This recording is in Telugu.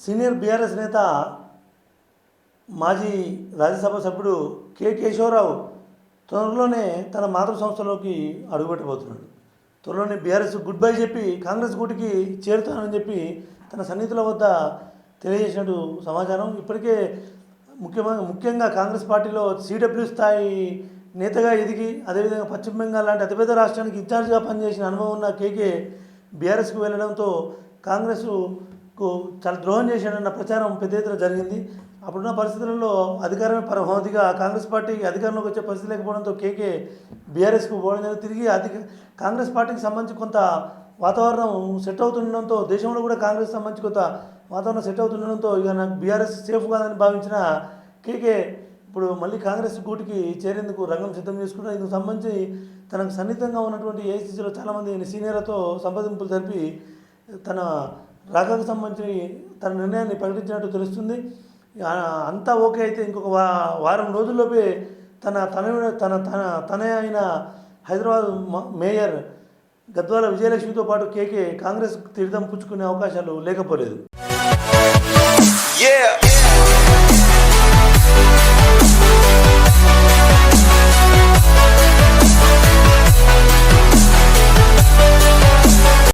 సీనియర్ బీఆర్ఎస్ నేత మాజీ రాజ్యసభ సభ్యుడు కె కేశవరావు త్వరలోనే తన మాతృ సంస్థలోకి అడుగుపెట్టబోతున్నాడు. త్వరలోనే బీఆర్ఎస్ గుడ్ బై చెప్పి కాంగ్రెస్ గూటికి చేరుతానని చెప్పి తన సన్నిహితుల వద్ద తెలియజేసినట్టు సమాచారం. ఇప్పటికే ముఖ్యంగా కాంగ్రెస్ పార్టీలో సిడబ్ల్యూ స్థాయి నేతగా ఎదిగి అదేవిధంగా పశ్చిమ బెంగాల్ లాంటి అతిపెద్ద రాష్ట్రానికి ఇన్ఛార్జిగా పనిచేసిన అనుభవం ఉన్న కేకే బీఆర్ఎస్కు వెళ్ళడంతో కాంగ్రెస్కు చాలా ద్రోహం చేశాడన్న ప్రచారం పెద్ద ఎత్తున జరిగింది. అప్పుడున్న పరిస్థితులలో అధికారమే పరమావధిగా కాంగ్రెస్ పార్టీ అధికారంలోకి వచ్చే పరిస్థితి లేకపోవడంతో కేకే బీఆర్ఎస్కు పోవడం తిరిగి కాంగ్రెస్ పార్టీకి సంబంధించి కొంత వాతావరణం సెట్ అవుతుండడంతో దేశంలో కూడా కాంగ్రెస్ సంబంధించి కొంత వాతావరణం సెట్ అవుతుండడంతో ఇక నాకు బీఆర్ఎస్ సేఫ్ కాదని భావించిన కేకే ఇప్పుడు మళ్ళీ కాంగ్రెస్ గూటికి చేరేందుకు రంగం సిద్ధం చేసుకున్నారు. ఇందుకు సంబంధించి తనకు సన్నిహితంగా ఉన్నటువంటి ఏఐసీసీలో చాలామంది సీనియర్లతో సంప్రదింపులు జరిపి తన రాకకు సంబంధించి తన నిర్ణయాన్ని ప్రకటించినట్టు తెలుస్తుంది. అంతా ఓకే అయితే ఇంకొక వారం రోజుల్లోపే తన అయిన హైదరాబాద్ మేయర్ గద్వాల విజయలక్ష్మితో పాటు కేకే కాంగ్రెస్ తీర్థం పుచ్చుకునే అవకాశాలు లేకపోలేదు.